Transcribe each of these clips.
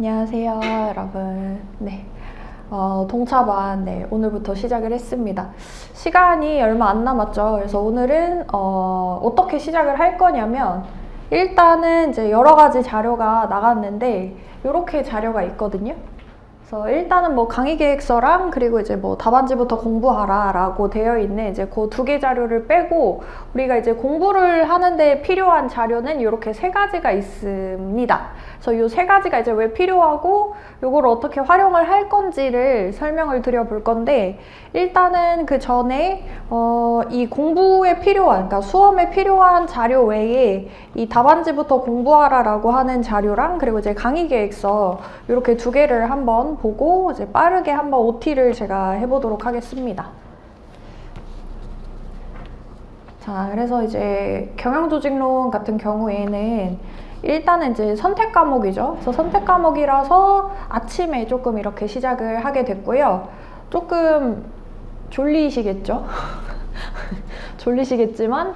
안녕하세요, 여러분. 네. 동차반, 오늘부터 시작을 했습니다. 시간이 얼마 안 남았죠. 그래서 오늘은, 어떻게 시작을 할 거냐면, 일단은 이제 여러 가지 자료가 나갔는데, 이렇게 자료가 있거든요. 그래서 일단은 뭐 강의 계획서랑 그리고 이제 뭐 답안지부터 공부하라 라고 되어 있는 이제 그 두 개 자료를 빼고 우리가 이제 공부를 하는데 필요한 자료는 이렇게 세 가지가 있습니다. 그래서 이 세 가지가 이제 왜 필요하고 요걸 어떻게 활용을 할 건지를 설명을 드려 볼 건데, 일단은 그 전에 이 공부에 필요한, 그러니까 수험에 필요한 자료 외에 이 답안지부터 공부하라 라고 하는 자료랑 그리고 이제 강의 계획서 이렇게 두 개를 한번 보고 이제 빠르게 한번 OT를 제가 해보도록 하겠습니다. 자, 그래서 이제 경영조직론 같은 경우에는 일단은 이제 선택 과목이죠. 그래서 선택 과목이라서 아침에 조금 이렇게 시작을 하게 됐고요. 조금 졸리시겠죠? 졸리시겠지만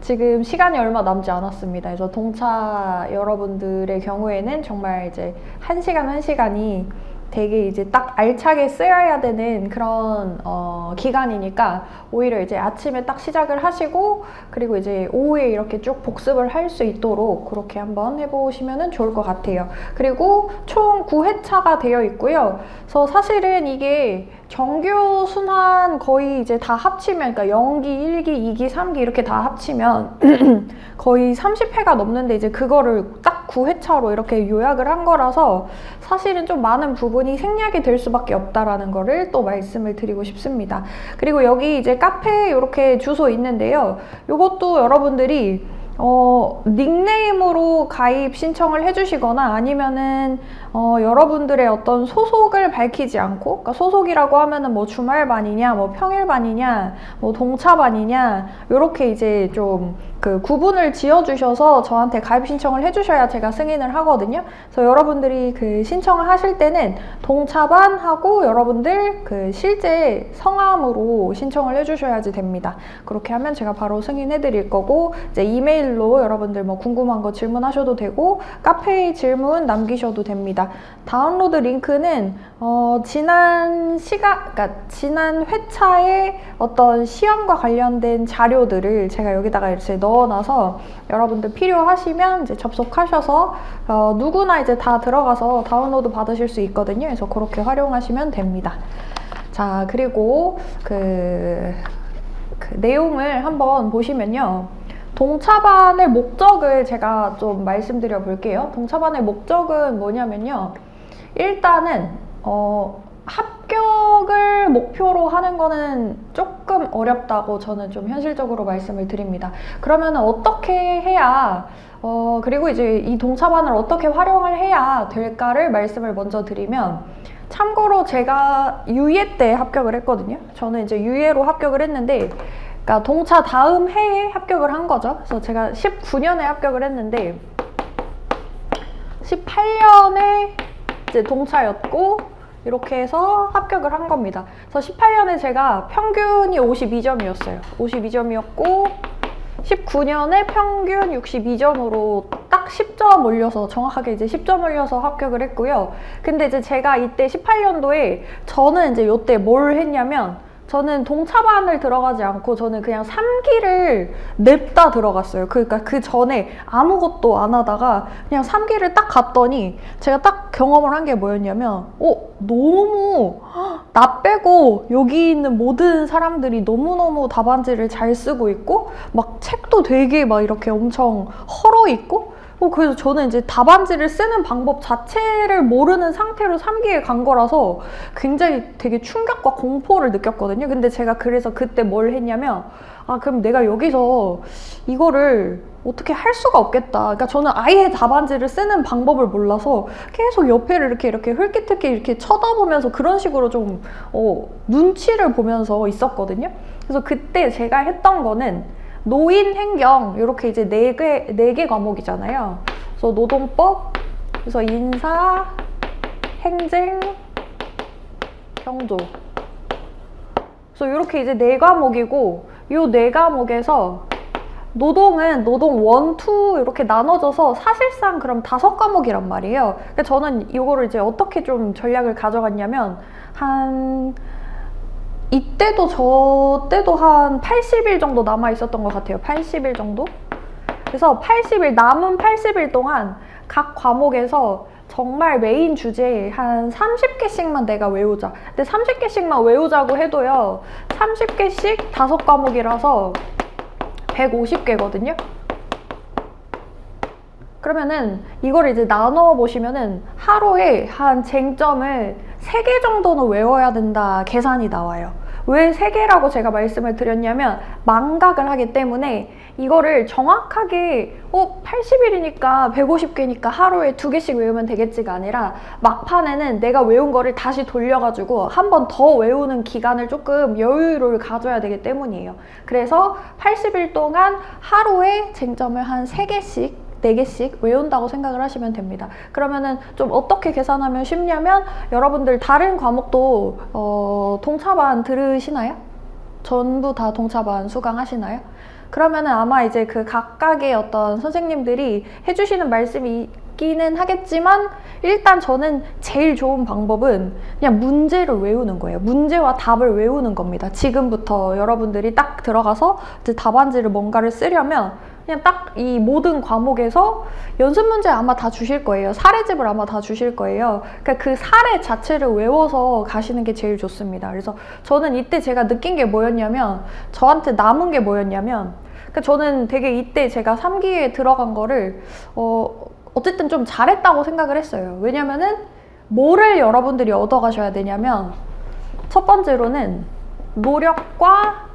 지금 시간이 얼마 남지 않았습니다. 그래서 동차 여러분들의 경우에는 정말 이제 1시간 1시간이 되게 이제 딱 알차게 쓰여야 되는 그런 기간이니까 오히려 이제 아침에 딱 시작을 하시고 그리고 이제 오후에 이렇게 쭉 복습을 할 수 있도록 그렇게 한번 해보시면 좋을 것 같아요. 그리고 총 9회차가 되어 있고요. 그래서 사실은 이게 정규 순환 거의 이제 다 합치면, 그러니까 0기, 1기, 2기, 3기 이렇게 다 합치면 거의 30회가 넘는데 이제 그거를 딱 9회차로 이렇게 요약을 한 거라서 사실은 좀 많은 부분이 생략이 될 수밖에 없다라는 거를 또 말씀을 드리고 싶습니다. 그리고 여기 이제 카페 이렇게 주소 있는데요. 이것도 여러분들이 닉네임으로 가입 신청을 해주시거나 아니면은 여러분들의 어떤 소속을 밝히지 않고, 그러니까 소속이라고 하면은 뭐 주말반이냐, 뭐 평일반이냐, 뭐 동차반이냐, 요렇게 이제 좀 그 구분을 지어주셔서 저한테 가입 신청을 해주셔야 제가 승인을 하거든요. 그래서 여러분들이 그 신청을 하실 때는 동차반하고 여러분들 그 실제 성함으로 신청을 해주셔야지 됩니다. 그렇게 하면 제가 바로 승인해 드릴 거고, 이제 이메일로 여러분들 뭐 궁금한 거 질문하셔도 되고 카페에 질문 남기셔도 됩니다. 다운로드 링크는 그러니까 지난 회차의 어떤 시험과 관련된 자료들을 제가 여기다가 이렇게 넣어놔서 여러분들 필요하시면 이제 접속하셔서 누구나 이제 다 들어가서 다운로드 받으실 수 있거든요. 그래서 그렇게 활용하시면 됩니다. 자, 그리고 그 내용을 한번 보시면요. 동차반의 목적을 제가 좀 말씀드려 볼게요. 동차반의 목적은 뭐냐면요. 일단은 합격을 목표로 하는 거는 조금 어렵다고 저는 좀 현실적으로 말씀을 드립니다. 그러면 어떻게 해야 그리고 이제 이 동차반을 어떻게 활용을 해야 될까를 말씀을 먼저 드리면, 참고로 제가 유예 때 합격을 했거든요. 저는 이제 유예로 합격을 했는데, 그러니까 동차 다음 해에 합격을 한 거죠. 그래서 제가 19년에 합격을 했는데 18년에 이제 동차였고 이렇게 해서 합격을 한 겁니다. 그래서 18년에 제가 평균이 52점이었어요. 52점이었고 19년에 평균 62점으로 딱 10점 올려서, 정확하게 이제 10점 올려서 합격을 했고요. 근데 이제 제가 이때 18년도에 저는 이제 이때 뭘 했냐면, 저는 동차반을 들어가지 않고 저는 그냥 3기를 냅다 들어갔어요. 그러니까 그 전에 아무것도 안 하다가 그냥 3기를 딱 갔더니 제가 딱 경험을 한 게 뭐였냐면, 너무 나 빼고 여기 있는 모든 사람들이 너무너무 답안지를 잘 쓰고 있고 막 책도 되게 막 이렇게 엄청 헐어 있고, 그래서 저는 이제 답안지를 쓰는 방법 자체를 모르는 상태로 3기에 간 거라서 굉장히 되게 충격과 공포를 느꼈거든요. 근데 제가 그래서 그때 뭘 했냐면, 그럼 내가 여기서 이거를 어떻게 할 수가 없겠다. 그러니까 저는 아예 답안지를 쓰는 방법을 몰라서 계속 옆에를 이렇게 흘끗흘끗 이렇게 쳐다보면서 그런 식으로 좀 눈치를 보면서 있었거든요. 그래서 그때 제가 했던 거는 노인, 행정 이렇게 이제 네 개 과목이잖아요. 그래서 노동법, 그래서 인사, 행政, 경조. 그래서 이렇게 이제 4과목이고 이 4과목에서 노동은 노동 1, 2 이렇게 나눠져서 사실상 그럼 5과목이란 말이에요. 그러니까 저는 이거를 이제 어떻게 좀 전략을 가져갔냐면 이때도 저 때도 한 80일 정도 남아 있었던 것 같아요. 80일 정도? 그래서 남은 80일 동안 각 과목에서 정말 메인 주제에 한 30개씩만 내가 외우자. 근데 30개씩만 외우자고 해도요, 30개씩 5과목이라서 150개거든요. 그러면은 이걸 이제 나눠 보시면은 하루에 한 쟁점을 3개 정도는 외워야 된다 계산이 나와요. 왜 3개라고 제가 말씀을 드렸냐면 망각을 하기 때문에 이거를 정확하게 80일이니까 150개니까 하루에 2개씩 외우면 되겠지가 아니라 막판에는 내가 외운 거를 다시 돌려가지고 한 번 더 외우는 기간을 조금 여유를 가져야 되기 때문이에요. 그래서 80일 동안 하루에 쟁점을 한 3개씩 4개씩 외운다고 생각을 하시면 됩니다. 그러면은 좀 어떻게 계산하면 쉽냐면 여러분들 다른 과목도 동차반 들으시나요? 전부 다 동차반 수강하시나요? 그러면은 아마 이제 그 각각의 어떤 선생님들이 해주시는 말씀이 있기는 하겠지만 일단 저는 제일 좋은 방법은 그냥 문제를 외우는 거예요. 문제와 답을 외우는 겁니다. 지금부터 여러분들이 딱 들어가서 이제 답안지를 뭔가를 쓰려면 그냥 딱 이 모든 과목에서 연습 문제 아마 다 주실 거예요. 사례집을 아마 다 주실 거예요. 그러니까 그 사례 자체를 외워서 가시는 게 제일 좋습니다. 그래서 저는 이때 제가 느낀 게 뭐였냐면 저한테 남은 게 뭐였냐면 그러니까 저는 되게 이때 제가 3기에 들어간 거를 어쨌든 좀 잘했다고 생각을 했어요. 왜냐면은 뭐를 여러분들이 얻어가셔야 되냐면 첫 번째로는 노력과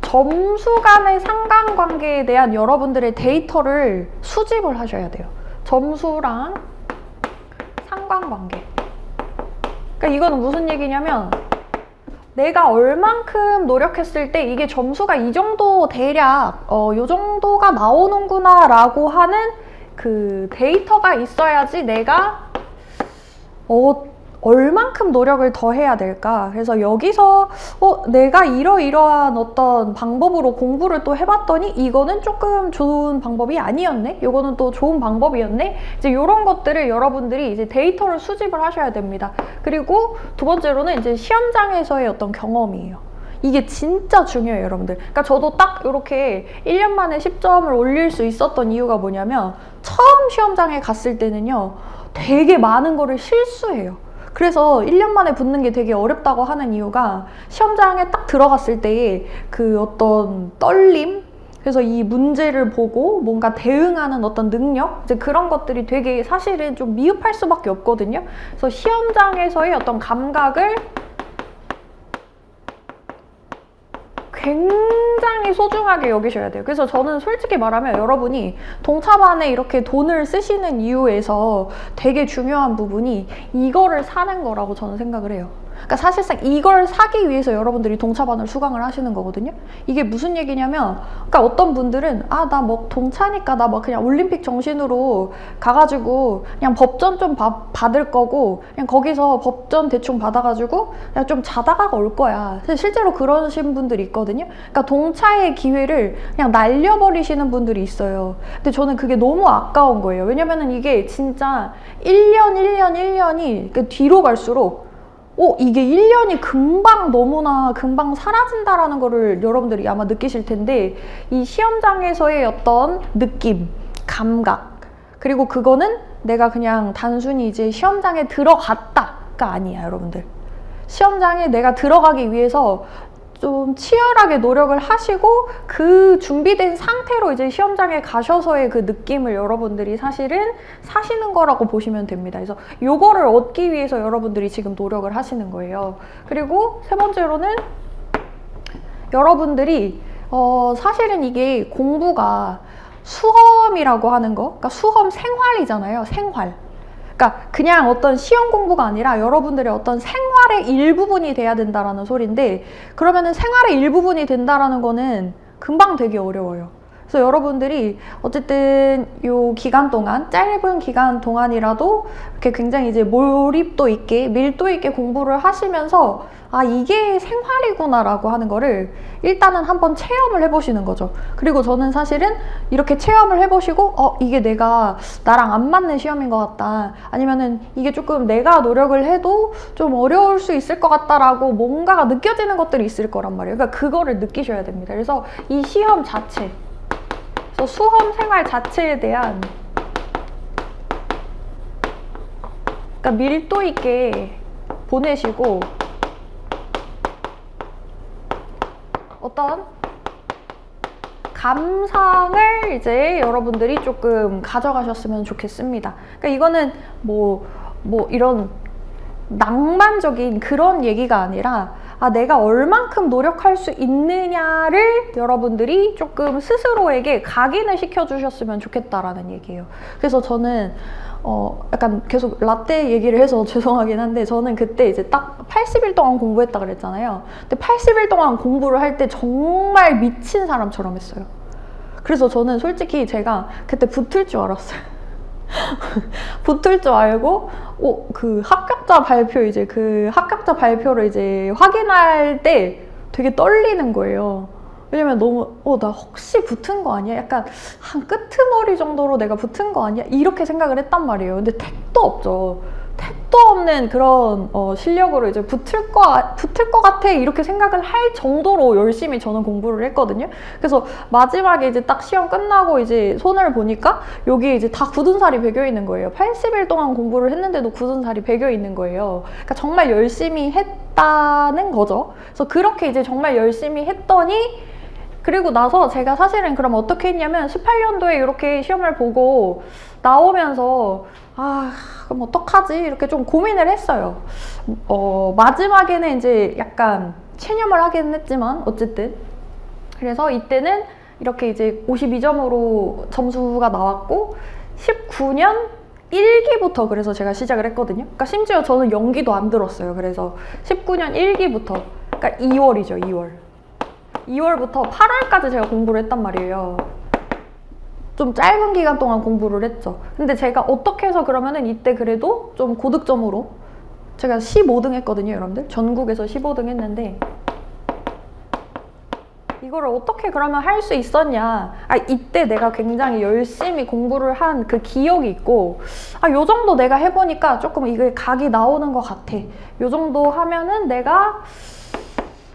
점수 간의 상관관계에 대한 여러분들의 데이터를 수집을 하셔야 돼요. 점수랑 상관관계. 그러니까 이거는 무슨 얘기냐면 내가 얼만큼 노력했을 때 이게 점수가 이 정도 대략 요 정도가 나오는구나 라고 하는 그 데이터가 있어야지 내가 얼만큼 노력을 더 해야 될까? 그래서 여기서 내가 이러이러한 어떤 방법으로 공부를 또 해봤더니 이거는 조금 좋은 방법이 아니었네? 이거는 또 좋은 방법이었네? 이제 이런 것들을 여러분들이 이제 데이터를 수집을 하셔야 됩니다. 그리고 두 번째로는 이제 시험장에서의 어떤 경험이에요. 이게 진짜 중요해요, 여러분들. 그러니까 저도 딱 이렇게 1년 만에 10점을 올릴 수 있었던 이유가 뭐냐면 처음 시험장에 갔을 때는요, 되게 많은 거를 실수해요. 그래서 1년 만에 붙는 게 되게 어렵다고 하는 이유가 시험장에 딱 들어갔을 때의 그 어떤 떨림? 그래서 이 문제를 보고 뭔가 대응하는 어떤 능력? 이제 그런 것들이 되게 사실은 좀 미흡할 수밖에 없거든요. 그래서 시험장에서의 어떤 감각을 굉장히 소중하게 여기셔야 돼요. 그래서 저는 솔직히 말하면 여러분이 동차반에 이렇게 돈을 쓰시는 이유에서 되게 중요한 부분이 이거를 사는 거라고 저는 생각을 해요. 그러니까 사실상 이걸 사기 위해서 여러분들이 동차반을 수강을 하시는 거거든요. 이게 무슨 얘기냐면 그러니까 어떤 분들은 나 뭐 동차니까 나 뭐 그냥 올림픽 정신으로 가가지고 그냥 법전 좀 받을 거고 그냥 거기서 법전 대충 받아가지고 그냥 좀 자다가 올 거야. 실제로 그러신 분들이 있거든요. 그러니까 동차의 기회를 그냥 날려버리시는 분들이 있어요. 근데 저는 그게 너무 아까운 거예요. 왜냐면은 이게 진짜 1년이 그 뒤로 갈수록 이게 1년이 너무나 금방 사라진다라는 거를 여러분들이 아마 느끼실 텐데 이 시험장에서의 어떤 느낌, 감각 그리고 그거는 내가 그냥 단순히 이제 시험장에 들어갔다가 아니야, 여러분들. 시험장에 내가 들어가기 위해서 좀 치열하게 노력을 하시고 그 준비된 상태로 이제 시험장에 가셔서의 그 느낌을 여러분들이 사실은 사시는 거라고 보시면 됩니다. 그래서 요거를 얻기 위해서 여러분들이 지금 노력을 하시는 거예요. 그리고 세 번째로는 여러분들이 사실은 이게 공부가 수험이라고 하는 거, 그러니까 수험 생활이잖아요. 생활. 그러니까 그냥 어떤 시험 공부가 아니라 여러분들의 어떤 생활의 일부분이 돼야 된다라는 소리인데 그러면은 생활의 일부분이 된다라는 거는 금방 되기 어려워요. 그래서 여러분들이 어쨌든 요 기간 동안, 짧은 기간 동안이라도 이렇게 굉장히 이제 몰입도 있게, 밀도 있게 공부를 하시면서 아, 이게 생활이구나라고 하는 거를 일단은 한번 체험을 해보시는 거죠. 그리고 저는 사실은 이렇게 체험을 해보시고 이게 나랑 안 맞는 시험인 것 같다, 아니면은 이게 조금 내가 노력을 해도 좀 어려울 수 있을 것 같다라고 뭔가가 느껴지는 것들이 있을 거란 말이에요. 그러니까 그거를 느끼셔야 됩니다. 그래서 이 시험 자체, 그래서 수험 생활 자체에 대한, 그러니까 밀도 있게 보내시고 어떤 감상을 이제 여러분들이 조금 가져가셨으면 좋겠습니다. 그러니까 이거는 뭐 이런 낭만적인 그런 얘기가 아니라 내가 얼만큼 노력할 수 있느냐를 여러분들이 조금 스스로에게 각인을 시켜주셨으면 좋겠다라는 얘기예요. 그래서 저는 약간 계속 라떼 얘기를 해서 죄송하긴 한데, 저는 그때 이제 딱 80일 동안 공부했다 그랬잖아요. 근데 80일 동안 공부를 할 때 정말 미친 사람처럼 했어요. 그래서 저는 솔직히 제가 그때 붙을 줄 알았어요. 붙을 줄 알고 그 합격자 발표를 이제 확인할 때 되게 떨리는 거예요. 왜냐면 너무 나 혹시 붙은 거 아니야? 약간 한 끄트머리 정도로 내가 붙은 거 아니야? 이렇게 생각을 했단 말이에요. 근데 택도 없죠. 택도 없는 그런 실력으로 이제 붙을 거 같아 이렇게 생각을 할 정도로 열심히 저는 공부를 했거든요. 그래서 마지막에 이제 딱 시험 끝나고 이제 손을 보니까 여기 이제 다 굳은 살이 배겨 있는 거예요. 80일 동안 공부를 했는데도 굳은 살이 배겨 있는 거예요. 그러니까 정말 열심히 했다는 거죠. 그래서 그렇게 이제 정말 열심히 했더니, 그리고 나서 제가 사실은 그럼 어떻게 했냐면 18년도에 이렇게 시험을 보고 나오면서 그럼 어떡하지? 이렇게 좀 고민을 했어요. 마지막에는 이제 약간 체념을 하기는 했지만 어쨌든, 그래서 이때는 이렇게 이제 52점으로 점수가 나왔고 19년 1기부터 그래서 제가 시작을 했거든요. 그러니까 심지어 저는 연기도 안 들었어요. 그래서 19년 1기부터, 그러니까 2월이죠, 2월부터 8월까지 제가 공부를 했단 말이에요. 좀 짧은 기간 동안 공부를 했죠. 근데 제가 어떻게 해서 그러면은 이때 그래도 좀 고득점으로 제가 15등 했거든요, 여러분들. 전국에서 15등 했는데 이거를 어떻게 그러면 할 수 있었냐. 이때 내가 굉장히 열심히 공부를 한 그 기억이 있고, 요 정도 내가 해보니까 조금 이게 각이 나오는 것 같아. 요 정도 하면은 내가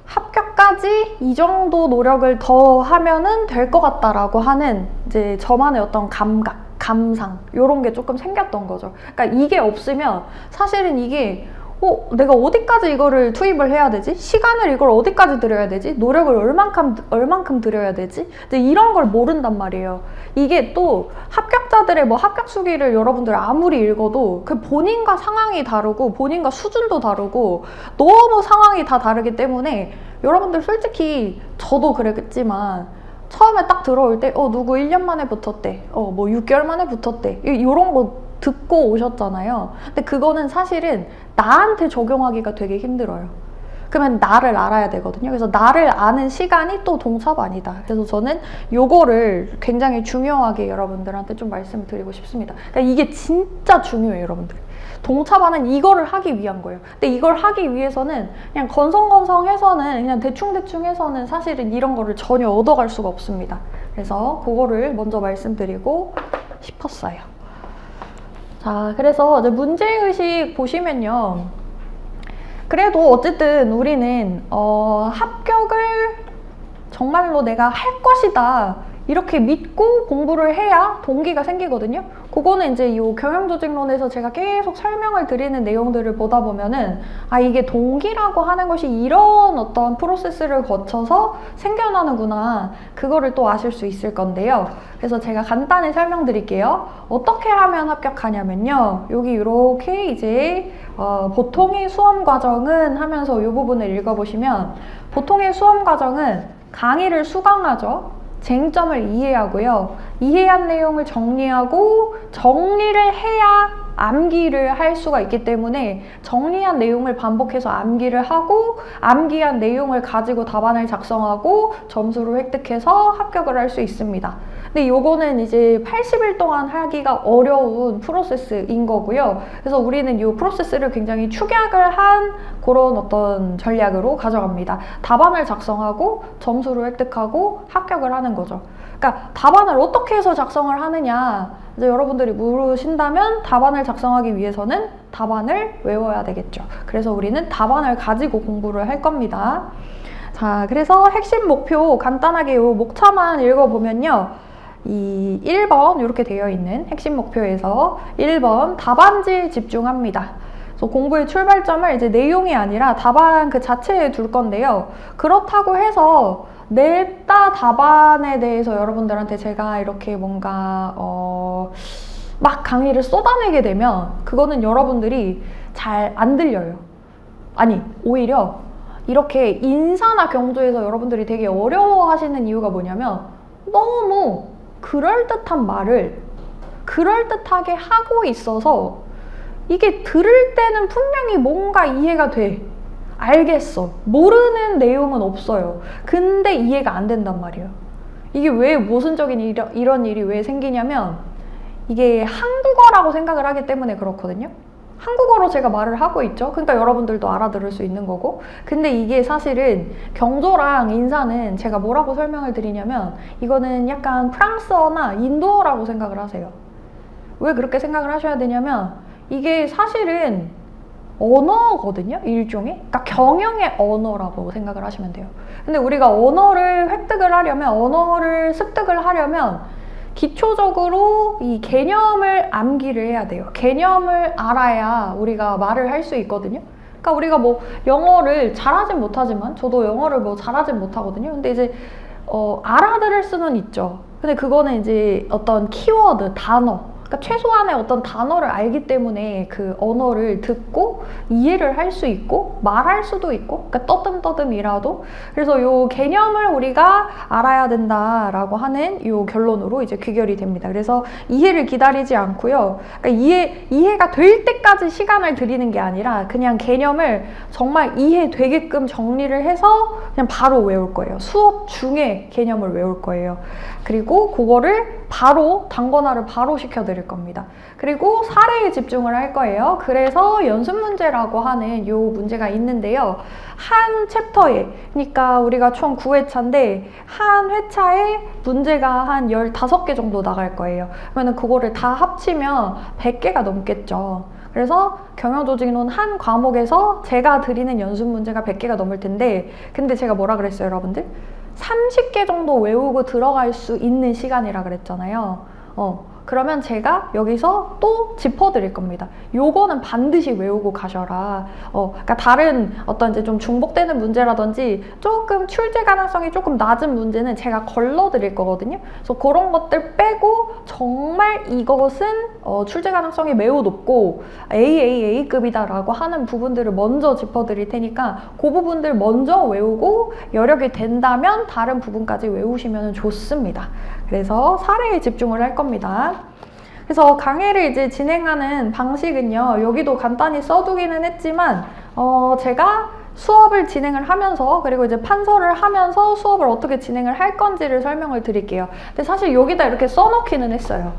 합격까지 이 정도 노력을 더 하면은 될 것 같다라고 하는 이제 저만의 어떤 감각, 감상, 이런 게 조금 생겼던 거죠. 그러니까 이게 없으면 사실은 이게 내가 어디까지 이거를 투입을 해야 되지? 시간을 이걸 어디까지 들여야 되지? 노력을 얼만큼 들여야 되지? 근데 이런 걸 모른단 말이에요. 이게 또 합격자들의 합격 수기를 여러분들 아무리 읽어도 그 본인과 상황이 다르고 본인과 수준도 다르고 너무 상황이 다 다르기 때문에, 여러분들 솔직히 저도 그랬지만 처음에 딱 들어올 때 누구 1년 만에 붙었대, 6개월 만에 붙었대, 이런 거 듣고 오셨잖아요. 근데 그거는 사실은 나한테 적용하기가 되게 힘들어요. 그러면 나를 알아야 되거든요. 그래서 나를 아는 시간이 또 동차반이다. 그래서 저는 요거를 굉장히 중요하게 여러분들한테 좀 말씀을 드리고 싶습니다. 그러니까 이게 진짜 중요해요, 여러분들. 동차반은 이거를 하기 위한 거예요. 근데 이걸 하기 위해서는 그냥 건성건성해서는, 그냥 대충대충 해서는 사실은 이런 거를 전혀 얻어갈 수가 없습니다. 그래서 그거를 먼저 말씀드리고 싶었어요. 자, 그래서 이제 문제의식 보시면요. 그래도 어쨌든 우리는 합격을 정말로 내가 할 것이다 이렇게 믿고 공부를 해야 동기가 생기거든요. 그거는 이제 이 경영조직론에서 제가 계속 설명을 드리는 내용들을 보다 보면은 이게 동기라고 하는 것이 이런 어떤 프로세스를 거쳐서 생겨나는구나, 그거를 또 아실 수 있을 건데요. 그래서 제가 간단히 설명드릴게요. 어떻게 하면 합격하냐면요, 여기 이렇게 이제 보통의 수험 과정은 하면서 이 부분을 읽어보시면, 보통의 수험 과정은 강의를 수강하죠. 쟁점을 이해하고요. 이해한 내용을 정리하고, 정리를 해야 암기를 할 수가 있기 때문에 정리한 내용을 반복해서 암기를 하고 암기한 내용을 가지고 답안을 작성하고 점수를 획득해서 합격을 할 수 있습니다. 근데 요거는 이제 80일 동안 하기가 어려운 프로세스인 거고요. 그래서 우리는 이 프로세스를 굉장히 축약을 한 그런 어떤 전략으로 가져갑니다. 답안을 작성하고 점수를 획득하고 합격을 하는 거죠. 그러니까 답안을 어떻게 해서 작성을 하느냐 이제 여러분들이 물으신다면 답안을 작성하기 위해서는 답안을 외워야 되겠죠. 그래서 우리는 답안을 가지고 공부를 할 겁니다. 자, 그래서 핵심 목표 간단하게 이 목차만 읽어보면요. 이 1번 이렇게 되어 있는 핵심 목표에서 1번 답안지에 집중합니다. 그래서 공부의 출발점을 이제 내용이 아니라 답안 그 자체에 둘 건데요. 그렇다고 해서 냅다 답안에 대해서 여러분들한테 제가 이렇게 뭔가 막 강의를 쏟아내게 되면 그거는 여러분들이 잘 안 들려요. 아니, 오히려 이렇게 인사나 경조에서 여러분들이 되게 어려워하시는 이유가 뭐냐면 너무 그럴듯한 말을 그럴듯하게 하고 있어서 이게 들을 때는 분명히 뭔가 이해가 돼. 알겠어. 모르는 내용은 없어요. 근데 이해가 안 된단 말이에요. 이게 왜 모순적인 이런 일이 왜 생기냐면 이게 한국어라고 생각을 하기 때문에 그렇거든요. 한국어로 제가 말을 하고 있죠. 그러니까 여러분들도 알아들을 수 있는 거고. 근데 이게 사실은 경조랑 인사는 제가 뭐라고 설명을 드리냐면 이거는 약간 프랑스어나 인도어라고 생각을 하세요. 왜 그렇게 생각을 하셔야 되냐면 이게 사실은 언어거든요. 일종의. 그러니까 경영의 언어라고 생각을 하시면 돼요. 근데 우리가 언어를 획득을 하려면 언어를 습득을 하려면 기초적으로 이 개념을 암기를 해야 돼요. 개념을 알아야 우리가 말을 할 수 있거든요. 그러니까 우리가 뭐 영어를 잘하진 못하지만 저도 영어를 뭐 잘하진 못하거든요. 근데 이제 알아들을 수는 있죠. 근데 그거는 이제 어떤 키워드, 단어 그러니까 최소한의 어떤 단어를 알기 때문에 그 언어를 듣고 이해를 할 수 있고 말할 수도 있고 그러니까 떠듬떠듬이라도 그래서 요 개념을 우리가 알아야 된다라고 하는 요 결론으로 이제 귀결이 됩니다. 그래서 이해를 기다리지 않고요. 그러니까 이해가 될 때까지 시간을 들이는 게 아니라 그냥 개념을 정말 이해되게끔 정리를 해서 그냥 바로 외울 거예요. 수업 중에 개념을 외울 거예요. 그리고 그거를 바로 단권화를 바로 시켜드릴 겁니다. 그리고 사례에 집중을 할 거예요. 그래서 연습 문제라고 하는 요 문제가 있는데요. 한 챕터에 그러니까 우리가 총 9회차인데 한 회차에 문제가 한 15개 정도 나갈 거예요. 그러면 그거를 다 합치면 100개가 넘겠죠. 그래서 경영조직론 한 과목에서 제가 드리는 연습 문제가 100개가 넘을 텐데 근데 제가 뭐라 그랬어요, 여러분들? 30개 정도 외우고 들어갈 수 있는 시간이라 그랬잖아요. 그러면 제가 여기서 또 짚어드릴 겁니다. 요거는 반드시 외우고 가셔라. 그러니까 다른 어떤 이제 좀 중복되는 문제라든지 조금 출제 가능성이 조금 낮은 문제는 제가 걸러드릴 거거든요. 그래서 그런 것들 빼고 정말 이것은 출제 가능성이 매우 높고 AAA급이다라고 하는 부분들을 먼저 짚어드릴 테니까 그 부분들 먼저 외우고 여력이 된다면 다른 부분까지 외우시면 좋습니다. 그래서 사례에 집중을 할 겁니다. 그래서 강의를 이제 진행하는 방식은요, 여기도 간단히 써두기는 했지만, 제가 수업을 진행을 하면서, 그리고 이제 판서를 하면서 수업을 어떻게 진행을 할 건지를 설명을 드릴게요. 근데 사실 여기다 이렇게 써놓기는 했어요.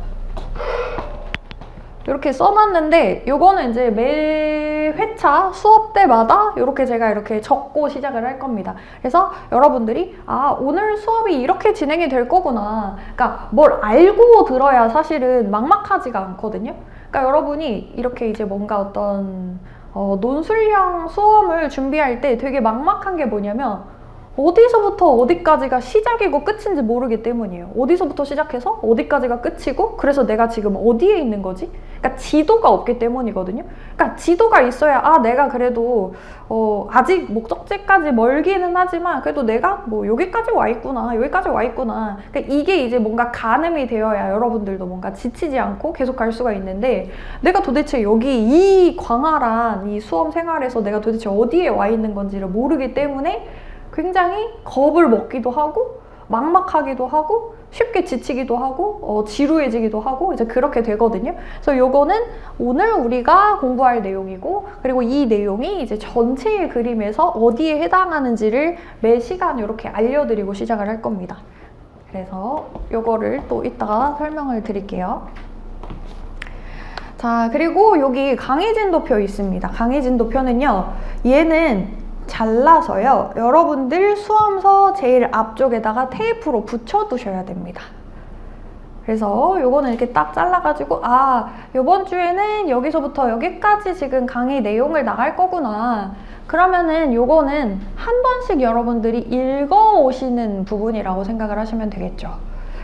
이렇게 써놨는데 요거는 이제 매 회차 수업 때마다 이렇게 제가 이렇게 적고 시작을 할 겁니다. 그래서 여러분들이 오늘 수업이 이렇게 진행이 될 거구나. 그러니까 뭘 알고 들어야 사실은 막막하지가 않거든요. 그러니까 여러분이 이렇게 이제 뭔가 어떤 논술형 수업을 준비할 때 되게 막막한 게 뭐냐면 어디서부터 어디까지가 시작이고 끝인지 모르기 때문이에요. 어디서부터 시작해서 어디까지가 끝이고 그래서 내가 지금 어디에 있는 거지? 그러니까 지도가 없기 때문이거든요. 그러니까 지도가 있어야 내가 그래도 아직 목적지까지 멀기는 하지만 그래도 내가 뭐 여기까지 와 있구나 여기까지 와 있구나 그러니까 이게 이제 뭔가 가늠이 되어야 여러분들도 뭔가 지치지 않고 계속 갈 수가 있는데 내가 도대체 여기 이 광활한 이 수험 생활에서 내가 도대체 어디에 와 있는 건지를 모르기 때문에 굉장히 겁을 먹기도 하고 막막하기도 하고 쉽게 지치기도 하고 지루해지기도 하고 이제 그렇게 되거든요. 그래서 요거는 오늘 우리가 공부할 내용이고, 그리고 이 내용이 이제 전체의 그림에서 어디에 해당하는지를 매 시간 이렇게 알려드리고 시작을 할 겁니다. 그래서 요거를 또 이따가 설명을 드릴게요. 자, 그리고 여기 강의진도표 있습니다. 강의진도표는요, 얘는 잘라서요, 여러분들 수험서 제일 앞쪽에다가 테이프로 붙여두셔야 됩니다. 그래서 요거는 이렇게 딱 잘라가지고, 아, 요번 주에는 여기서부터 여기까지 지금 강의 내용을 나갈 거구나. 그러면은 요거는 한 번씩 여러분들이 읽어오시는 부분이라고 생각을 하시면 되겠죠.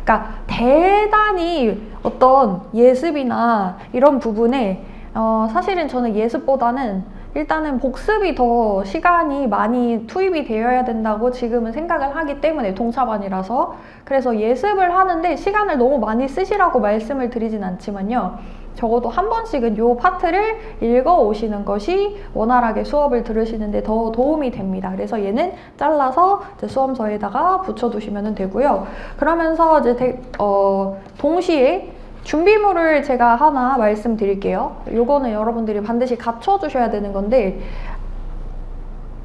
그러니까 대단히 어떤 예습이나 이런 부분에 사실은 저는 예습보다는 일단은 복습이 더 시간이 많이 투입이 되어야 된다고 지금은 생각을 하기 때문에, 동차반이라서. 그래서 예습을 하는데 시간을 너무 많이 쓰시라고 말씀을 드리진 않지만요, 적어도 한 번씩은 요 파트를 읽어 오시는 것이 원활하게 수업을 들으시는데 더 도움이 됩니다. 그래서 얘는 잘라서 이제 수험서에다가 붙여두시면 되고요. 그러면서 이제 동시에 준비물을 제가 하나 말씀드릴게요. 요거는 여러분들이 반드시 갖춰주셔야 되는 건데,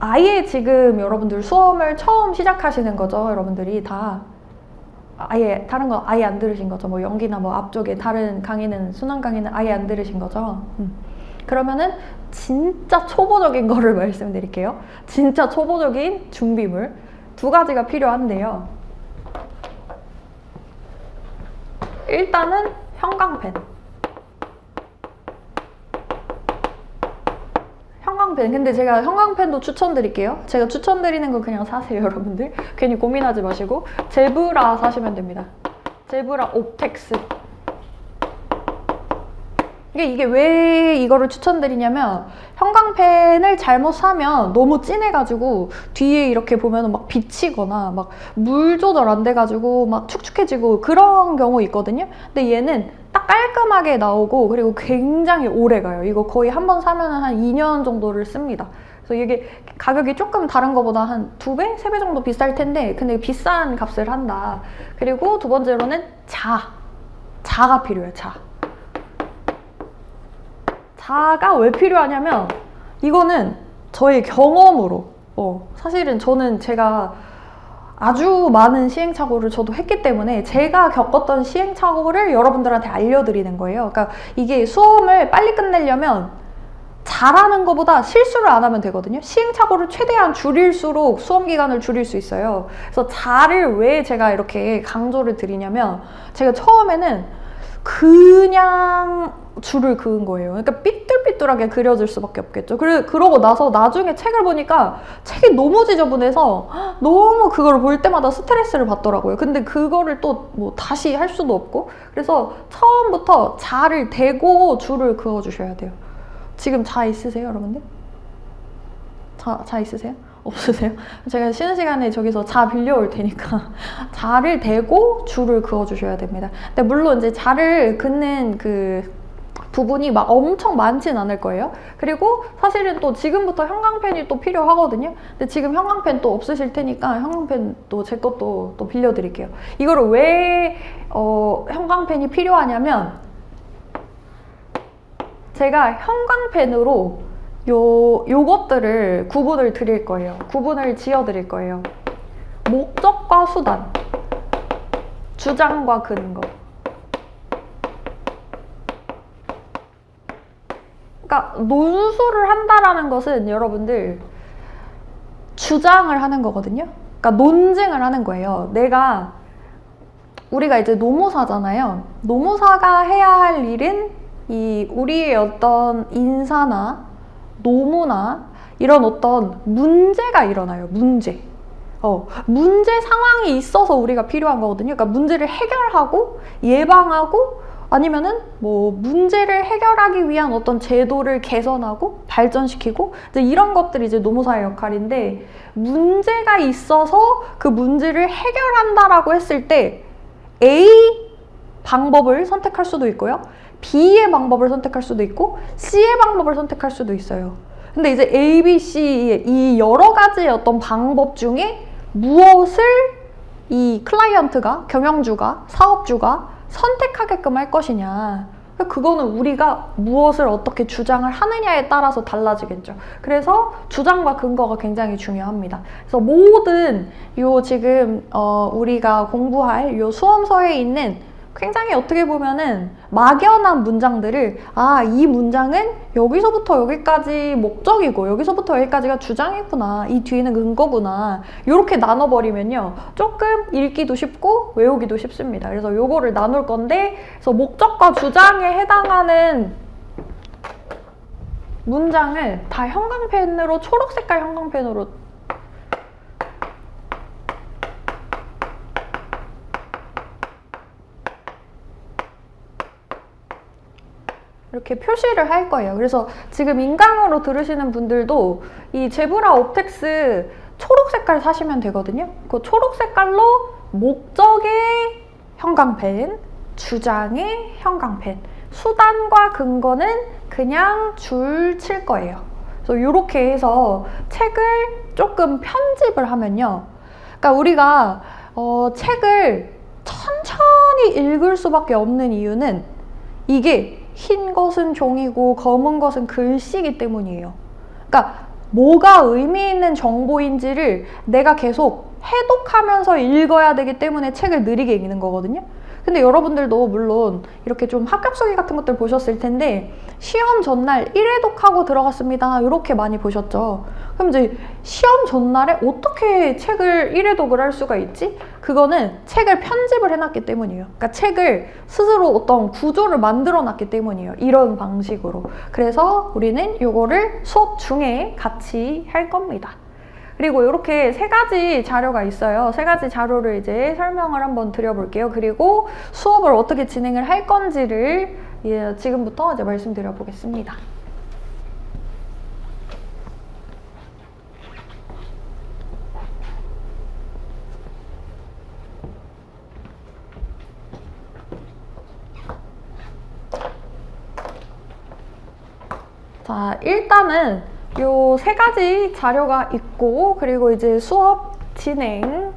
아예 지금 여러분들 수험을 처음 시작하시는 거죠. 여러분들이 다 아예 다른 거 아예 안 들으신 거죠. 뭐 연기나 뭐 앞쪽에 다른 강의는, 순환 강의는 아예 안 들으신 거죠. 그러면은 진짜 초보적인 거를 말씀드릴게요. 진짜 초보적인 준비물 두 가지가 필요한데요. 일단은 형광펜. 형광펜. 근데 제가 형광펜도 추천드릴게요. 제가 추천드리는 거 그냥 사세요, 여러분들. 괜히 고민하지 마시고 제브라 사시면 됩니다. 제브라 옵텍스. 이게 왜 이거를 추천드리냐면, 형광펜을 잘못 사면 너무 진해가지고 뒤에 이렇게 보면 막 비치거나 막 물 조절 안 돼가지고 막 축축해지고 그런 경우 있거든요. 근데 얘는 딱 깔끔하게 나오고, 그리고 굉장히 오래 가요. 이거 거의 한 번 사면 한 2년 정도를 씁니다. 그래서 이게 가격이 조금 다른 것보다 한 2배? 3배 정도 비쌀 텐데, 근데 비싼 값을 한다. 그리고 두 번째로는 자가 필요해요. 자가 왜 필요하냐면, 이거는 저의 경험으로, 사실은 저는 제가 아주 많은 시행착오를 저도 했기 때문에 제가 겪었던 시행착오를 여러분들한테 알려드리는 거예요. 그러니까 이게 수험을 빨리 끝내려면 잘하는 것보다 실수를 안 하면 되거든요. 시행착오를 최대한 줄일수록 수험 기간을 줄일 수 있어요. 그래서 자를 왜 제가 이렇게 강조를 드리냐면, 제가 처음에는 그냥 줄을 그은 거예요. 그러니까 삐뚤삐뚤하게 그려질 수밖에 없겠죠. 그러고 나서 나중에 책을 보니까 책이 너무 지저분해서 너무 그걸 볼 때마다 스트레스를 받더라고요. 근데 그거를 또 뭐 다시 할 수도 없고, 그래서 처음부터 자를 대고 줄을 그어 주셔야 돼요. 지금 자 있으세요, 여러분들? 자 있으세요? 없으세요? 제가 쉬는 시간에 저기서 자 빌려올 테니까 자를 대고 줄을 그어 주셔야 됩니다. 근데 물론 이제 자를 긋는 그 부분이 막 엄청 많진 않을 거예요. 그리고 사실은 또 지금부터 형광펜이 또 필요하거든요. 근데 지금 형광펜 또 없으실 테니까 형광펜 또 제 것도 또 빌려드릴게요. 이거를 왜 형광펜이 필요하냐면, 제가 형광펜으로 요것들을 구분을 드릴 거예요. 구분을 지어 드릴 거예요. 목적과 수단, 주장과 근거. 그러니까 논술을 한다라는 것은 여러분들 주장을 하는 거거든요. 그러니까 논증을 하는 거예요. 우리가 이제 노무사잖아요. 노무사가 해야 할 일은 우리의 어떤 인사나 노무나 이런 어떤 문제가 일어나요. 문제 상황이 있어서 우리가 필요한 거거든요. 그러니까 문제를 해결하고 예방하고, 아니면은 뭐 문제를 해결하기 위한 어떤 제도를 개선하고 발전시키고, 이제 이런 것들이 이제 노무사의 역할인데, 문제가 있어서 그 문제를 해결한다라고 했을 때 A 방법을 선택할 수도 있고요, B의 방법을 선택할 수도 있고, C의 방법을 선택할 수도 있어요. 근데 이제 A, B, C 이 여러 가지의 어떤 방법 중에 무엇을 이 클라이언트가, 경영주가, 사업주가 선택하게끔 할 것이냐. 그거는 우리가 무엇을 어떻게 주장을 하느냐에 따라서 달라지겠죠. 그래서 주장과 근거가 굉장히 중요합니다. 그래서 모든 요 지금 우리가 공부할 요 수험서에 있는 굉장히 어떻게 보면은 막연한 문장들을 이 문장은 여기서부터 여기까지 목적이고 여기서부터 여기까지가 주장이구나, 이 뒤에는 근거구나, 이렇게 나눠버리면요 조금 읽기도 쉽고 외우기도 쉽습니다. 그래서 요거를 나눌 건데, 그래서 목적과 주장에 해당하는 문장을 다 형광펜으로, 초록 색깔 형광펜으로 이렇게 표시를 할 거예요. 그래서 지금 인강으로 들으시는 분들도 이 제브라 옵텍스 초록 색깔 사시면 되거든요. 그 초록 색깔로 목적의 형광펜, 주장의 형광펜, 수단과 근거는 그냥 줄 칠 거예요. 그래서 이렇게 해서 책을 조금 편집을 하면요. 그러니까 우리가 책을 천천히 읽을 수밖에 없는 이유는 이게 흰 것은 종이고 검은 것은 글씨이기 때문이에요. 그러니까 뭐가 의미 있는 정보인지를 내가 계속 해독하면서 읽어야 되기 때문에 책을 느리게 읽는 거거든요. 근데 여러분들도 물론 이렇게 좀 합격수기 같은 것들 보셨을 텐데 시험 전날 1회독하고 들어갔습니다, 이렇게 많이 보셨죠. 그럼 이제 시험 전날에 어떻게 책을 1회독을 할 수가 있지? 그거는 책을 편집을 해놨기 때문이에요. 그러니까 책을 스스로 어떤 구조를 만들어 놨기 때문이에요. 이런 방식으로. 그래서 우리는 요거를 수업 중에 같이 할 겁니다. 그리고 이렇게 세 가지 자료가 있어요. 세 가지 자료를 이제 설명을 한번 드려볼게요. 그리고 수업을 어떻게 진행을 할 건지를 지금부터 이제 말씀드려 보겠습니다. 자, 일단은 요 세 가지 자료가 있고, 그리고 이제 수업 진행.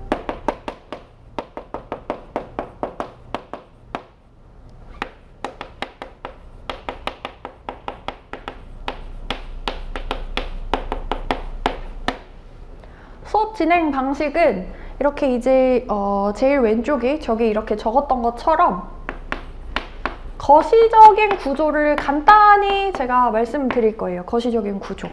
수업 진행 방식은 이렇게 이제 제일 왼쪽에 저기 이렇게 적었던 것처럼 거시적인 구조를 간단히 제가 말씀드릴 거예요. 거시적인 구조.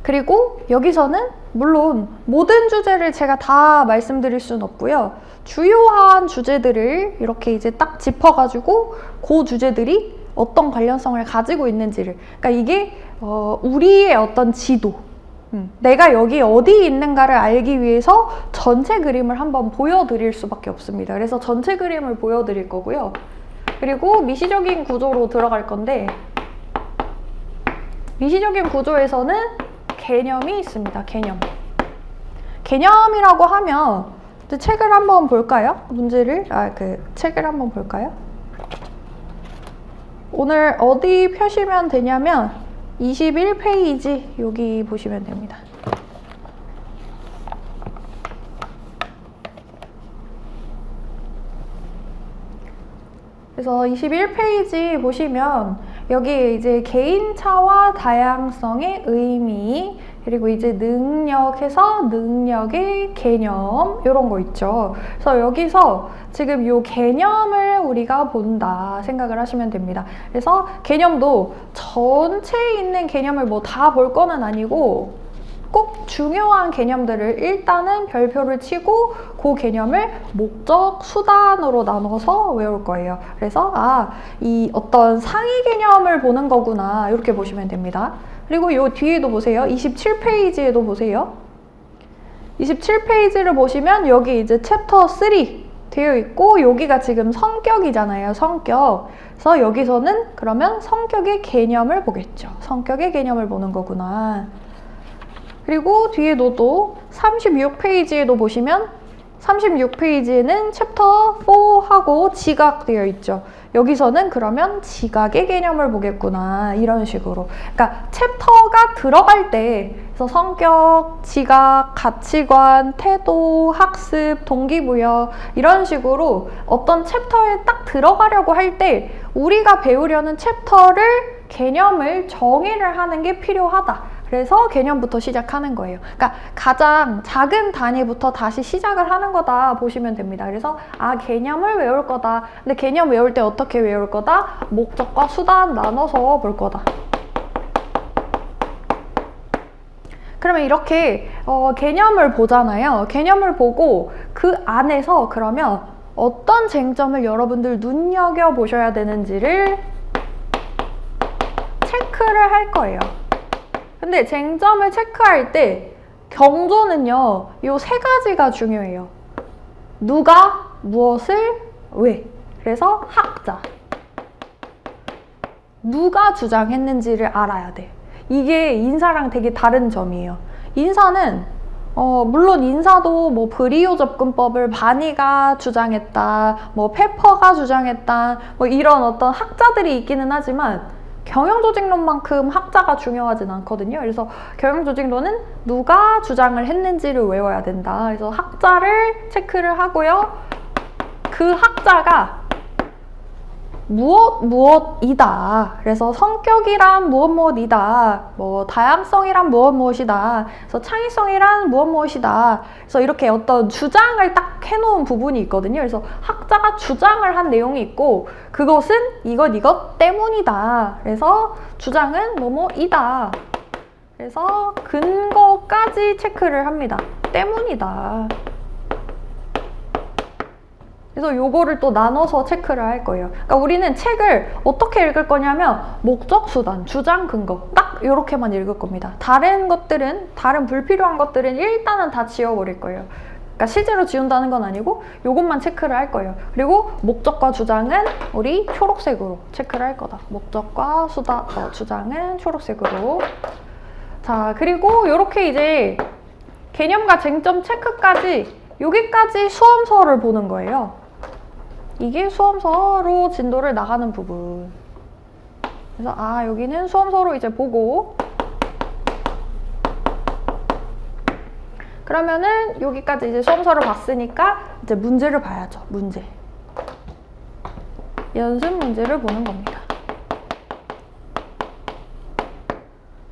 그리고 여기서는 물론 모든 주제를 제가 다 말씀드릴 수는 없고요. 주요한 주제들을 이렇게 이제 딱 짚어가지고 그 주제들이 어떤 관련성을 가지고 있는지를, 그러니까 이게 우리의 어떤 지도, 내가 여기 어디 있는가를 알기 위해서 전체 그림을 한번 보여드릴 수밖에 없습니다. 그래서 전체 그림을 보여드릴 거고요. 그리고 미시적인 구조로 들어갈 건데, 미시적인 구조에서는 개념이 있습니다. 개념이라고 하면 책을 한번 볼까요? 문제를 책을 한번 볼까요? 오늘 어디 펴시면 되냐면 21페이지 여기 보시면 됩니다. 그래서 21페이지 보시면 여기 이제 개인차와 다양성의 의미, 그리고 이제 능력에서 능력의 개념, 이런 거 있죠. 그래서 여기서 지금 이 개념을 우리가 본다 생각을 하시면 됩니다. 그래서 개념도 전체에 있는 개념을 뭐 다 볼 거는 아니고 꼭 중요한 개념들을 일단은 별표를 치고 그 개념을 목적, 수단으로 나눠서 외울 거예요. 그래서 이 어떤 상위 개념을 보는 거구나, 이렇게 보시면 됩니다. 그리고 요 뒤에도 보세요. 27페이지에도 보세요. 27페이지를 보시면 여기 이제 챕터 3 되어 있고, 여기가 지금 성격이잖아요. 성격. 그래서 여기서는 그러면 성격의 개념을 보겠죠. 성격의 개념을 보는 거구나. 그리고 뒤에도 또 36페이지에도 보시면 36페이지에는 챕터 4하고 지각 되어 있죠. 여기서는 그러면 지각의 개념을 보겠구나, 이런 식으로. 그러니까 챕터가 들어갈 때 그래서 성격, 지각, 가치관, 태도, 학습, 동기부여 이런 식으로 어떤 챕터에 딱 들어가려고 할 때 우리가 배우려는 챕터를 개념을 정의를 하는 게 필요하다. 그래서 개념부터 시작하는 거예요. 그러니까 가장 작은 단위부터 다시 시작을 하는 거다 보시면 됩니다. 그래서 개념을 외울 거다. 근데 개념 외울 때 어떻게 외울 거다? 목적과 수단 나눠서 볼 거다. 그러면 이렇게 개념을 보잖아요. 개념을 보고 그 안에서 그러면 어떤 쟁점을 여러분들 눈여겨보셔야 되는지를 체크를 할 거예요. 근데 쟁점을 체크할 때 경조는요, 요 세 가지가 중요해요. 누가, 무엇을, 왜. 그래서 학자. 누가 주장했는지를 알아야 돼. 이게 인사랑 되게 다른 점이에요. 인사는 물론 인사도 뭐 브리오 접근법을 바니가 주장했다, 뭐 페퍼가 주장했다, 뭐 이런 어떤 학자들이 있기는 하지만 경영조직론만큼 학자가 중요하진 않거든요. 그래서 경영조직론은 누가 주장을 했는지를 외워야 된다. 그래서 학자를 체크를 하고요. 그 학자가 무엇이다. 그래서 성격이란 무엇이다. 뭐 다양성이란 무엇이다. 그래서 창의성이란 무엇이다. 그래서 이렇게 어떤 주장을 딱 해놓은 부분이 있거든요. 그래서 학자가 주장을 한 내용이 있고 그것은 이것 때문이다. 그래서 주장은 뭐뭐이다. 그래서 근거까지 체크를 합니다. 때문이다. 그래서 요거를 또 나눠서 체크를 할 거예요. 그러니까 우리는 책을 어떻게 읽을 거냐면 목적, 수단, 주장, 근거 딱 이렇게만 읽을 겁니다. 다른 것들은, 다른 불필요한 것들은 일단은 다 지워버릴 거예요. 그러니까 실제로 지운다는 건 아니고 요것만 체크를 할 거예요. 그리고 목적과 주장은 우리 초록색으로 체크를 할 거다. 목적과 주장은 초록색으로. 자, 그리고 요렇게 이제 개념과 쟁점 체크까지 여기까지 수험서를 보는 거예요. 이게 수험서로 진도를 나가는 부분. 그래서 여기는 수험서로 이제 보고 그러면은 여기까지 이제 수험서를 봤으니까 이제 문제를 봐야죠. 문제. 연습 문제를 보는 겁니다.